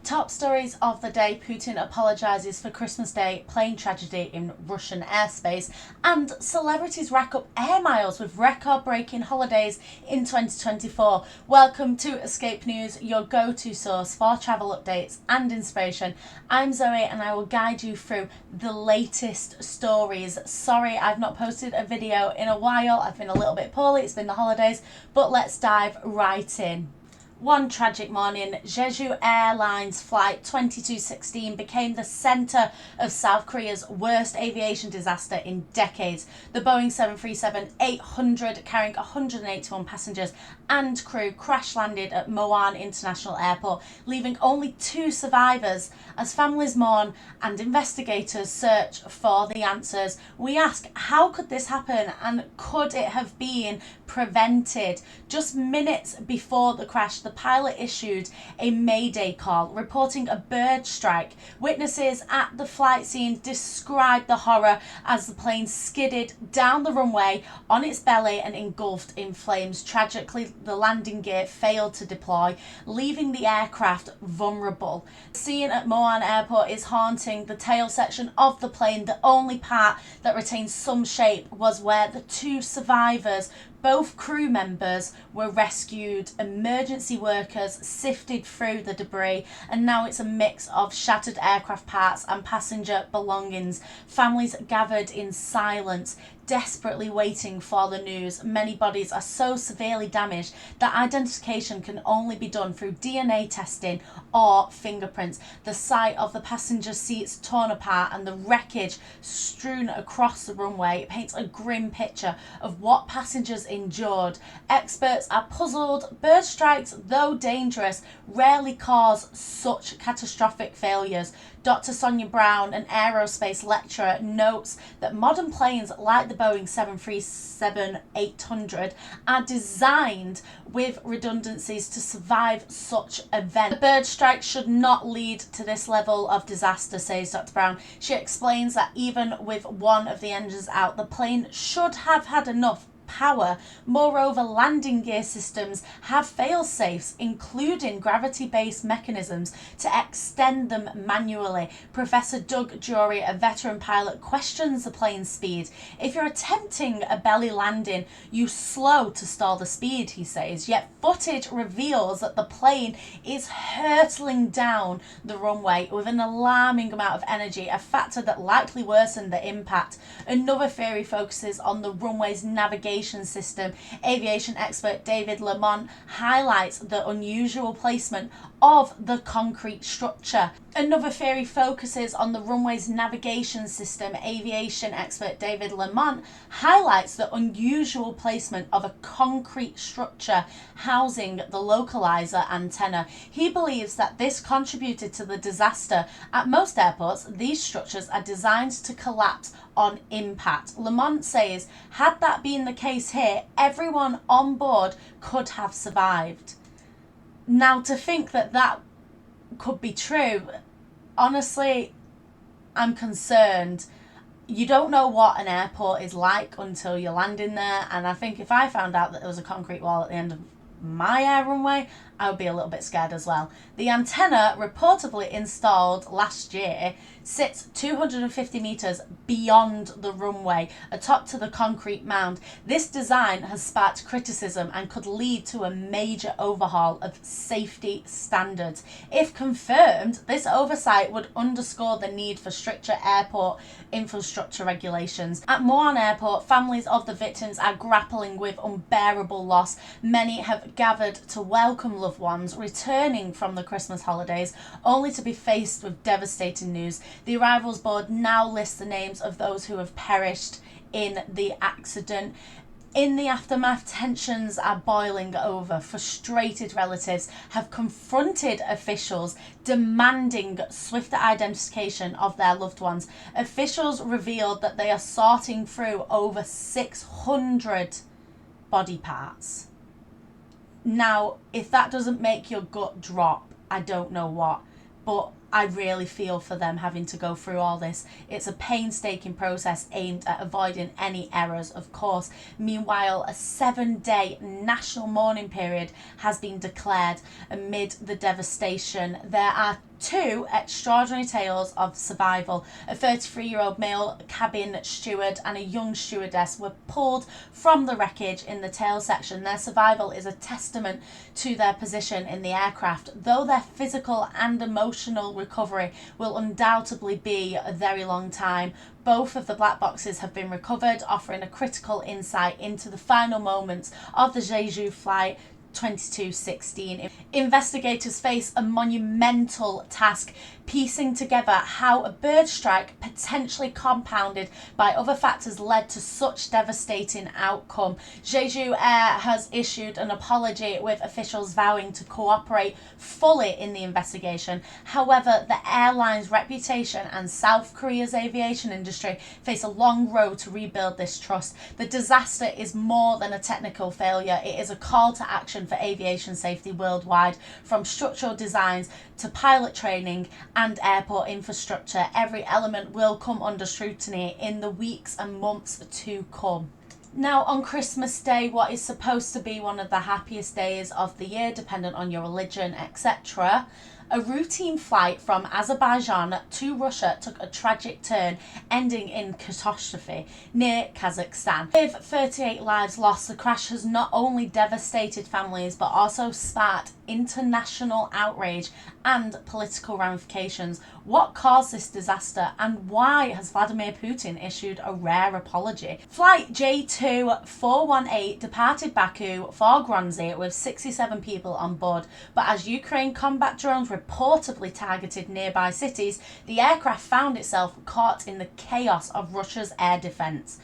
Top stories of the day: Putin apologises for Christmas Day plane tragedy in Russian airspace, and celebrities rack up air miles with record-breaking holidays in 2024. Welcome to Escape News, your go-to source for travel updates and inspiration. I'm Zoe and I will guide you through the latest stories. Sorry I've not posted a video in a while, I've been a little bit poorly, it's been the holidays, but let's dive right in. One tragic morning, Jeju Airlines Flight 2216 became the centre of South Korea's worst aviation disaster in decades. The Boeing 737-800, carrying 181 passengers and crew, crash-landed at MUAN International Airport, leaving only 2 survivors. As families mourn and investigators search for the answers, we ask, how could this happen, and could it have been prevented? Just minutes before the crash, the pilot issued a mayday call, reporting a bird strike. Witnesses at the flight scene described the horror as the plane skidded down the runway on its belly and engulfed in flames. Tragically, the landing gear failed to deploy, leaving the aircraft vulnerable. The scene at MUAN Airport is haunting. The tail section of the plane, the only part that retains some shape, was where the 2 survivors, both crew members, were rescued. Emergency workers sifted through the debris, and now it's a mix of shattered aircraft parts and passenger belongings. Families gathered in silence, desperately waiting for the news. Many bodies are so severely damaged that identification can only be done through DNA testing or fingerprints. The sight of the passenger seats torn apart and the wreckage strewn across the runway paints a grim picture of what passengers endured. Experts are puzzled. Bird strikes, though dangerous, rarely cause such catastrophic failures. Dr. Sonia Brown, an aerospace lecturer, notes that modern planes like the Boeing 737-800 are designed with redundancies to survive such events. The bird strike should not lead to this level of disaster, says Dr. Brown. She explains that even with one of the engines out, the plane should have had enough power. Moreover, landing gear systems have fail-safes, including gravity-based mechanisms, to extend them manually. Professor Doug Jury, a veteran pilot, questions the plane's speed. If you're attempting a belly landing, you slow to stall the speed, he says, yet footage reveals that the plane is hurtling down the runway with an alarming amount of energy, a factor that likely worsened the impact. Another theory focuses on the runway's navigation system. Aviation expert David Lamont highlights the unusual placement of the concrete structure. Another theory focuses on the runway's navigation system. Aviation expert David Lamont highlights the unusual placement of a concrete structure housing the localizer antenna. He believes that this contributed to the disaster. At most airports, these structures are designed to collapse on impact. Lamont says, had that been the case here, everyone on board could have survived. Now, to think that that could be true, honestly, I'm concerned. You don't know what an airport is like until you land in there, and I think if I found out that there was a concrete wall at the end of my air runway, I would be a little bit scared as well. The antenna, reportedly installed last year, sits 250 metres beyond the runway, atop to the concrete mound. This design has sparked criticism and could lead to a major overhaul of safety standards. If confirmed, this oversight would underscore the need for stricter airport infrastructure regulations. At MUAN Airport, families of the victims are grappling with unbearable loss. Many have gathered to welcome loved ones returning from the Christmas holidays, only to be faced with devastating news. The Arrivals Board now lists the names of those who have perished in the accident. In the aftermath, tensions are boiling over. Frustrated relatives have confronted officials demanding swifter identification of their loved ones. Officials revealed that they are sorting through over 600 body parts. Now, if that doesn't make your gut drop, I don't know what. But I really feel for them having to go through all this. It's a painstaking process aimed at avoiding any errors, of course. Meanwhile, a 7-day national mourning period has been declared amid the devastation. There are Two extraordinary tales of survival. A 33-year-old male cabin steward and a young stewardess were pulled from the wreckage in the tail section. Their survival is a testament to their position in the aircraft, though their physical and emotional recovery will undoubtedly be a very long time. Both of the black boxes have been recovered, offering a critical insight into the final moments of the Jeju flight 2216. Investigators face a monumental task, piecing together how a bird strike, potentially compounded by other factors, led to such devastating outcome. Jeju Air has issued an apology, with officials vowing to cooperate fully in the investigation. However, the airline's reputation and South Korea's aviation industry face a long road to rebuild this trust. The disaster is more than a technical failure. It is a call to action for aviation safety worldwide, from structural designs to pilot training and airport infrastructure. Every element will come under scrutiny in the weeks and months to come. Now, on Christmas Day, what is supposed to be one of the happiest days of the year, dependent on your religion, etc., a routine flight from Azerbaijan to Russia took a tragic turn, ending in catastrophe near Kazakhstan. With 38 lives lost, the crash has not only devastated families but also sparked international outrage and political ramifications. What caused this disaster, and why has Vladimir Putin issued a rare apology? Flight J2418 departed Baku for Grozny with 67 people on board, but as Ukraine combat drones reportedly targeted nearby cities, the aircraft found itself caught in the chaos of Russia's air defense.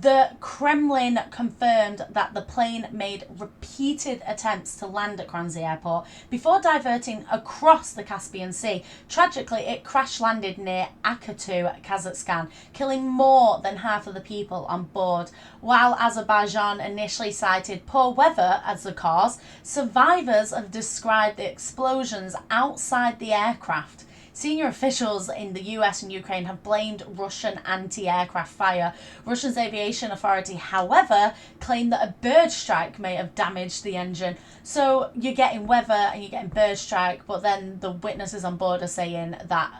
The Kremlin confirmed that the plane made repeated attempts to land at Grozny airport before diverting across the Caspian Sea. Tragically, it crash-landed near Akatu, Kazakhstan, killing more than half of the people on board. While Azerbaijan initially cited poor weather as the cause, survivors have described the explosions outside the aircraft. Senior officials in the US and Ukraine have blamed Russian anti-aircraft fire. Russia's aviation authority, however, claimed that a bird strike may have damaged the engine. So you're getting weather and you're getting bird strike, but then the witnesses on board are saying that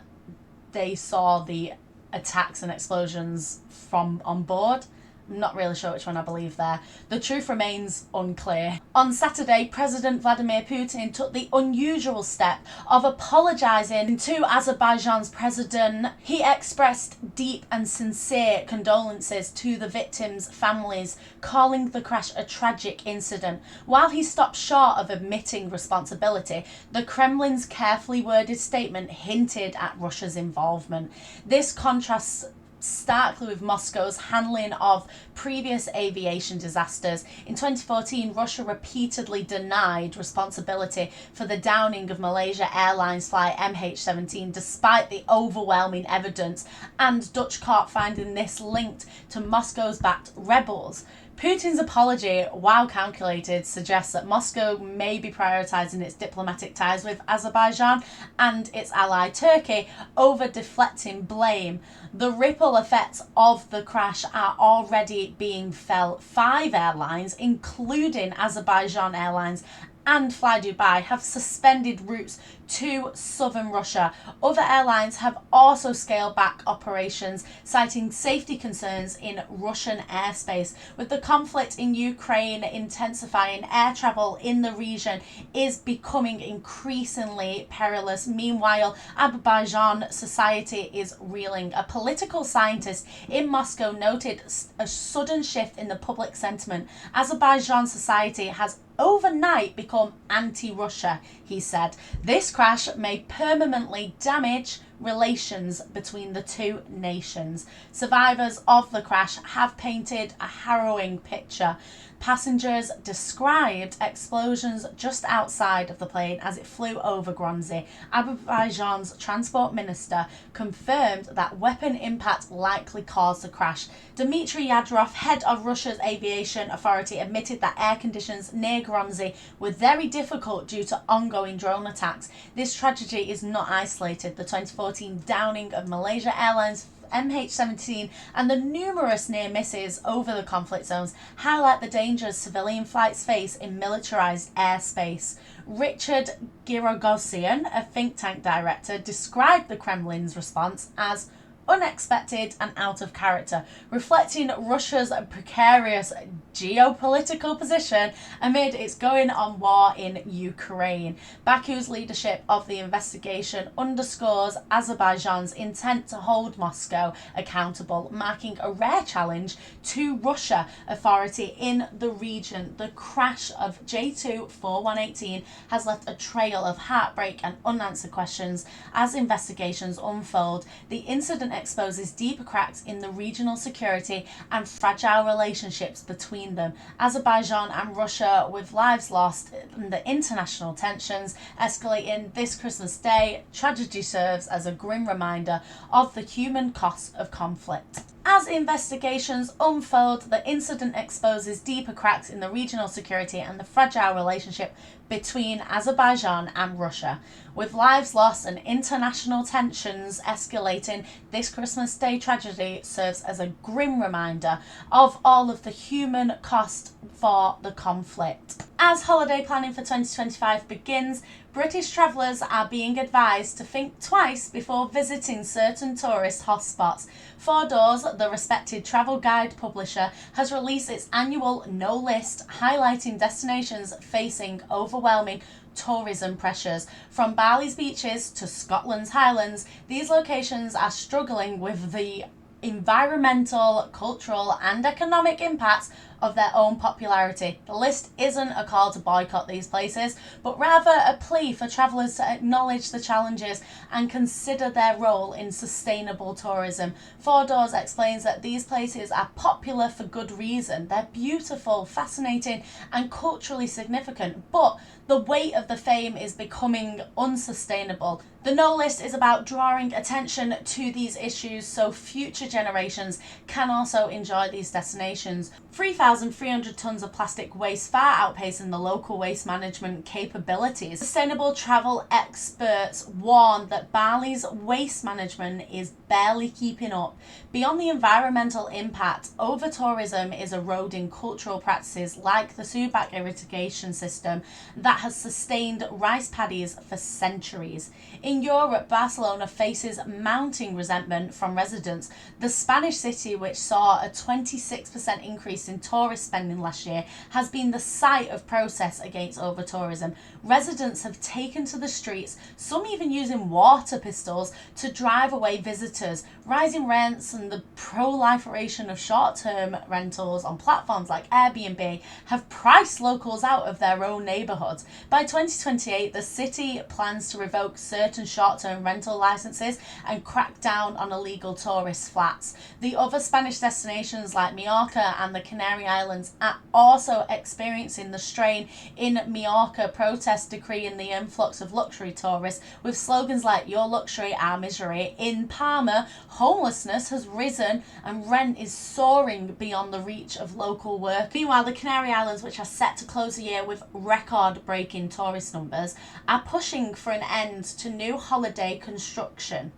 they saw the attacks and explosions from on board. I'm not really sure which one I believe there. The truth remains unclear. On Saturday, President Vladimir Putin took the unusual step of apologising to Azerbaijan's president. He expressed deep and sincere condolences to the victims' families, calling the crash a tragic incident. While he stopped short of admitting responsibility, the Kremlin's carefully worded statement hinted at Russia's involvement. This contrasts starkly with Moscow's handling of previous aviation disasters. In 2014, Russia repeatedly denied responsibility for the downing of Malaysia Airlines flight MH17, despite the overwhelming evidence and Dutch court finding this linked to Moscow's backed rebels. Putin's apology, while calculated, suggests that Moscow may be prioritising its diplomatic ties with Azerbaijan and its ally Turkey over deflecting blame. The ripple effects of the crash are already being felt. 5 airlines, including Azerbaijan Airlines and Fly Dubai, have suspended routes to southern Russia. Other airlines have also scaled back operations, citing safety concerns in Russian airspace. With the conflict in Ukraine intensifying, air travel in the region is becoming increasingly perilous. Meanwhile, Azerbaijan society is reeling. A political scientist in Moscow noted a sudden shift in the public sentiment. Azerbaijan society has overnight become anti-Russia, he said. This crash may permanently damage relations between the two nations. Survivors of the crash have painted a harrowing picture. Passengers described explosions just outside of the plane as it flew over Grozny. Azerbaijan's transport minister confirmed that weapon impact likely caused the crash. Dmitry Yadrov, head of Russia's aviation authority, admitted that air conditions near Grozny were very difficult due to ongoing drone attacks. This tragedy is not isolated. The 24 MH17 downing of Malaysia Airlines MH17 and the numerous near misses over the conflict zones highlight the dangers civilian flights face in militarized airspace. Richard Girogosian, a think tank director, described the Kremlin's response as unexpected and out of character, reflecting Russia's precarious geopolitical position amid its going on war in Ukraine. Baku's leadership of the investigation underscores Azerbaijan's intent to hold Moscow accountable, marking a rare challenge to Russia authority in the region. The crash of Jeju 4118 has left a trail of heartbreak and unanswered questions as investigations unfold. The incident exposes deeper cracks in the regional security and fragile relationships between them. Azerbaijan and Russia, with lives lost and the international tensions escalating this Christmas Day, tragedy serves as a grim reminder of the human cost of conflict. As investigations unfold, the incident exposes deeper cracks in the regional security and the fragile relationship between Azerbaijan and Russia. With lives lost and international tensions escalating, this Christmas Day tragedy serves as a grim reminder of all of the human cost for the conflict. As holiday planning for 2025 begins, British travellers are being advised to think twice before visiting certain tourist hotspots. Four Doors, the respected travel guide publisher, has released its annual No List, highlighting destinations facing overwhelming tourism pressures. From Bali's beaches to Scotland's Highlands, these locations are struggling with the environmental, cultural and economic impacts of their own popularity. The list isn't a call to boycott these places, but rather a plea for travellers to acknowledge the challenges and consider their role in sustainable tourism. Four Doors explains that these places are popular for good reason. They're beautiful, fascinating and culturally significant, but the weight of the fame is becoming unsustainable. The No List is about drawing attention to these issues so future generations can also enjoy these destinations. 3,300 tonnes of plastic waste, far outpacing the local waste management capabilities. Sustainable travel experts warn that Bali's waste management is barely keeping up. Beyond the environmental impact, over-tourism is eroding cultural practices like the Subak irrigation system that has sustained rice paddies for centuries. In Europe, Barcelona faces mounting resentment from residents. The Spanish city, which saw a 26% increase in tourist spending last year, has been the site of protests against over-tourism. Residents have taken to the streets, some even using water pistols to drive away visitors. Rising rents and the proliferation of short-term rentals on platforms like Airbnb have priced locals out of their own neighbourhoods. By 2028, the city plans to revoke certain short-term rental licenses and crack down on illegal tourist flats. The other Spanish destinations like Mallorca and the Canary Islands are also experiencing the strain. In Mallorca, protests decreeing the influx of luxury tourists with slogans like "Your luxury, our misery." In Palma, homelessness has risen and rent is soaring beyond the reach of local work. Meanwhile, the Canary Islands, which are set to close the year with record-breaking tourist numbers, are pushing for an end to new holiday construction.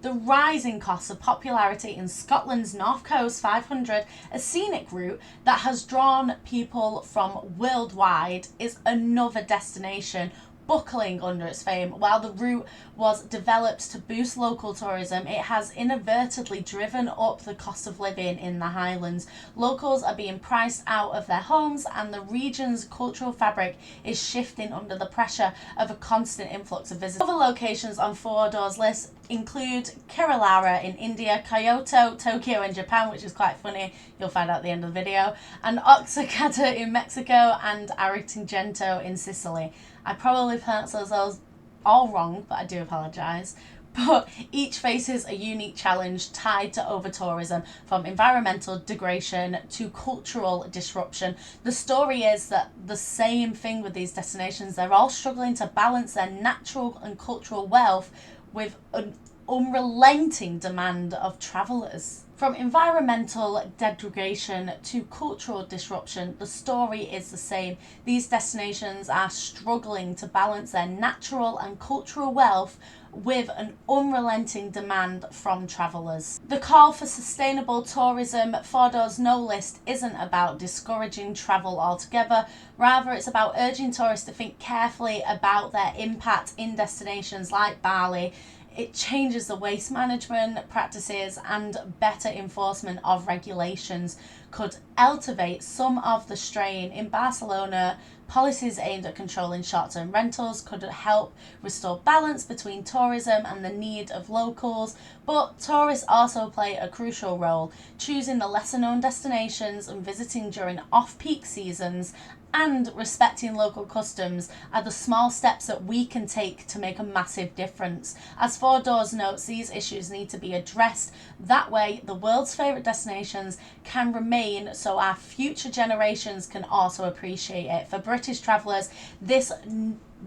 The rising costs of popularity in Scotland's North Coast 500, a scenic route that has drawn people from worldwide, is another destination buckling under its fame. While the route was developed to boost local tourism, it has inadvertently driven up the cost of living in the Highlands. Locals are being priced out of their homes and the region's cultural fabric is shifting under the pressure of a constant influx of visitors. Other locations on Four Doors list include Kerala in India, Kyoto, Tokyo in Japan, which is quite funny, you'll find out at the end of the video, and Oaxaca in Mexico and Agrigento in Sicily. I probably pronounced those all wrong, but I do apologise. But each faces a unique challenge tied to over-tourism, from environmental degradation to cultural disruption. The story is that the same thing with these destinations, they're all struggling to balance their natural and cultural wealth with an unrelenting demand of travellers. From environmental degradation to cultural disruption, the story is the same. These destinations are struggling to balance their natural and cultural wealth with an unrelenting demand from travellers. The call for sustainable tourism, 4Doors No List, isn't about discouraging travel altogether. Rather, it's about urging tourists to think carefully about their impact in destinations like Bali. It changes the waste management practices, and better enforcement of regulations could alleviate some of the strain. In Barcelona, policies aimed at controlling short-term rentals could help restore balance between tourism and the need of locals, but tourists also play a crucial role. Choosing the lesser-known destinations and visiting during off-peak seasons and respecting local customs are the small steps that we can take to make a massive difference. As 4Doors notes, these issues need to be addressed. That way, the world's favourite destinations can remain so our future generations can also appreciate it. For British travellers, this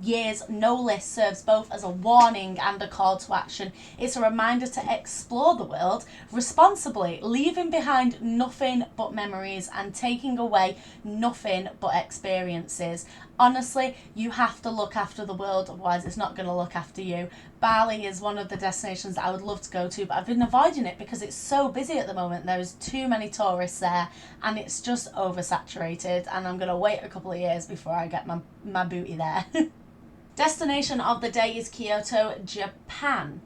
year's No List serves both as a warning and a call to action. It's a reminder to explore the world responsibly, leaving behind nothing but memories and taking away nothing but experiences. Honestly, you have to look after the world, otherwise it's not going to look after you. Bali is one of the destinations that I would love to go to, but I've been avoiding it because it's so busy at the moment. There's too many tourists there and it's just oversaturated, and I'm going to wait a couple of years before I get my booty there. Destination of the day is Kyoto, Japan.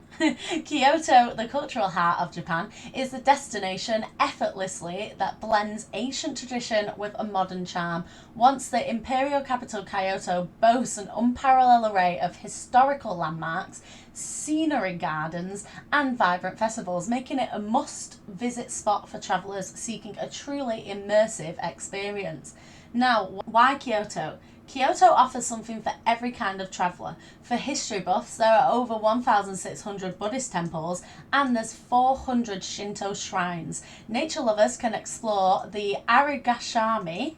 Kyoto, the cultural heart of Japan, is the destination effortlessly that blends ancient tradition with a modern charm. Once the imperial capital, Kyoto boasts an unparalleled array of historical landmarks, scenery gardens, and vibrant festivals, making it a must-visit spot for travellers seeking a truly immersive experience. Now, why Kyoto? Kyoto offers something for every kind of traveller. For history buffs, there are over 1,600 Buddhist temples and there's 400 Shinto shrines. Nature lovers can explore the Arigashama,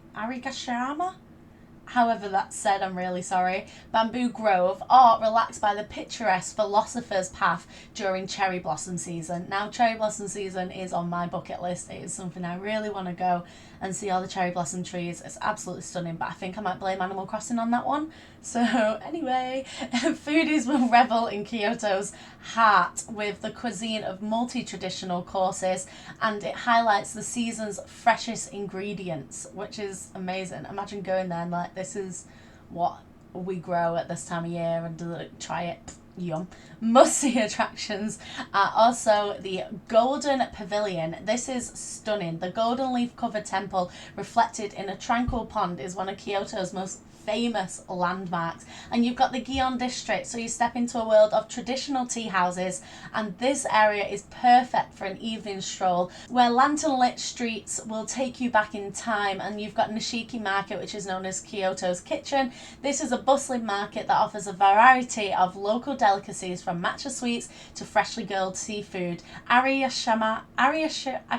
however that's said, I'm really sorry, bamboo grove, or relax by the picturesque Philosopher's Path during cherry blossom season. Now, cherry blossom season is on my bucket list. It is something I really want to go and see all the cherry blossom trees. It's absolutely stunning, but I think I might blame Animal Crossing on that one. So anyway, foodies will revel in Kyoto's heart with the cuisine of multi-traditional courses, and it highlights the season's freshest ingredients, which is amazing. Imagine going there and like, this is what we grow at this time of year, and try it. Yum. Must-see attractions are also the Golden Pavilion. This is stunning. The golden leaf covered temple reflected in a tranquil pond is one of Kyoto's most famous landmarks. And you've got the Gion district, so you step into a world of traditional tea houses, and this area is perfect for an evening stroll where lantern lit streets will take you back in time. And you've got Nishiki Market, which is known as Kyoto's Kitchen. This is a bustling market that offers a variety of local delicacies from matcha sweets to freshly grilled seafood. I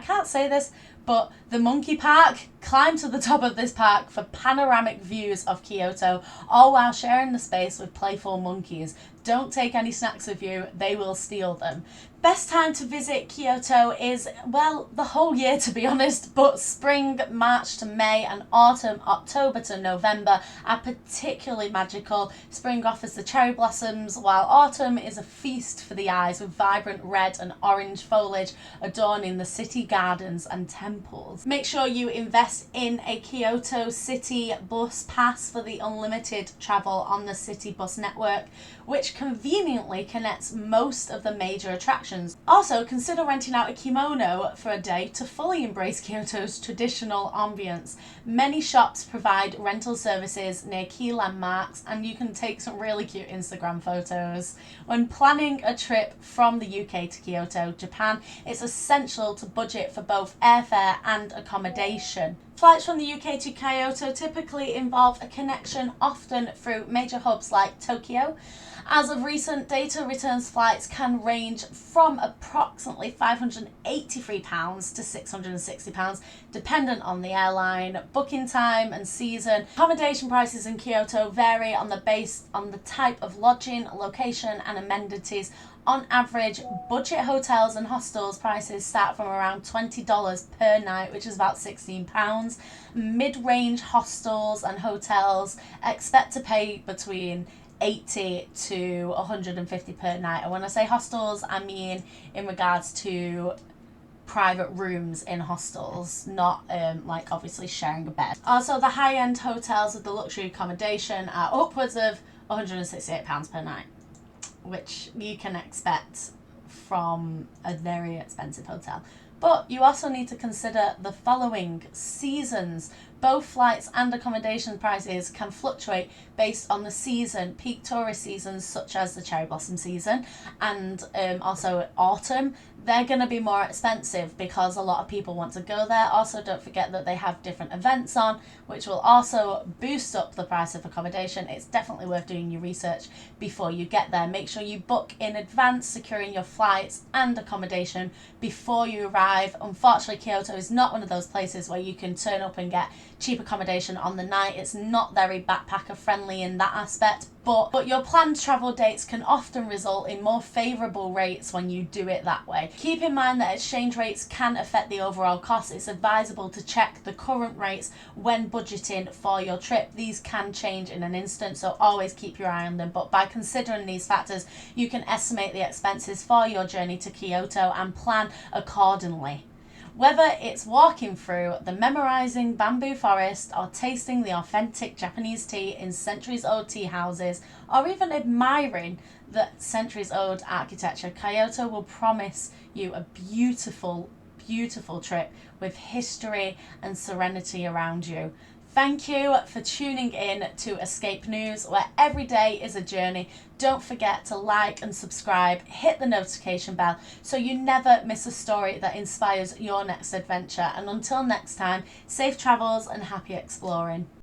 can't say this, but the Monkey Park, climb to the top of this park for panoramic views of Kyoto, all while sharing the space with playful monkeys. Don't take any snacks with you, they will steal them. Best time to visit Kyoto is, well, the whole year to be honest, but spring, March to May, and autumn, October to November, are particularly magical. Spring offers the cherry blossoms, while autumn is a feast for the eyes with vibrant red and orange foliage adorning the city gardens and temples. Make sure you invest in a Kyoto City bus pass for the unlimited travel on the city bus network, which conveniently connects most of the major attractions. Also, consider renting out a kimono for a day to fully embrace Kyoto's traditional ambience. Many shops provide rental services near key landmarks, and you can take some really cute Instagram photos. When planning a trip from the UK to Kyoto, Japan, it's essential to budget for both airfare and accommodation. Flights from the UK to Kyoto typically involve a connection, often through major hubs like Tokyo. As of recent, data returns flights can range from approximately £583 to £660, dependent on the airline, booking time and season. Accommodation prices in Kyoto vary on the type of lodging, location and amenities. On average, budget hotels and hostels prices start from around $20 per night, which is about £16. Mid-range hostels and hotels expect to pay between $80 to $150 per night. And when I say hostels, I mean in regards to private rooms in hostels, not like obviously sharing a bed. Also, the high-end hotels with the luxury accommodation are upwards of £168 per night, which you can expect from a very expensive hotel. But you also need to consider the following: seasons. Both flights and accommodation prices can fluctuate based on the season. Peak tourist seasons such as the cherry blossom season and also autumn, they're going to be more expensive because a lot of people want to go there. Also, don't forget that they have different events on, which will also boost up the price of accommodation. It's definitely worth doing your research before you get there. Make sure you book in advance, securing your flights and accommodation before you arrive. Unfortunately, Kyoto is not one of those places where you can turn up and get cheap accommodation on the night. It's not very backpacker friendly in that aspect, but your planned travel dates can often result in more favourable rates when you do it that way. Keep in mind that exchange rates can affect the overall cost. It's advisable to check the current rates when budgeting for your trip. These can change in an instant, so always keep your eye on them. But by considering these factors, you can estimate the expenses for your journey to Kyoto and plan accordingly. Whether it's walking through the memorizing bamboo forest or tasting the authentic Japanese tea in centuries-old tea houses, or even admiring the centuries-old architecture, Kyoto will promise you a beautiful, beautiful trip with history and serenity around you. Thank you for tuning in to Escape News, where every day is a journey. Don't forget to like and subscribe, hit the notification bell so you never miss a story that inspires your next adventure. And until next time, safe travels and happy exploring.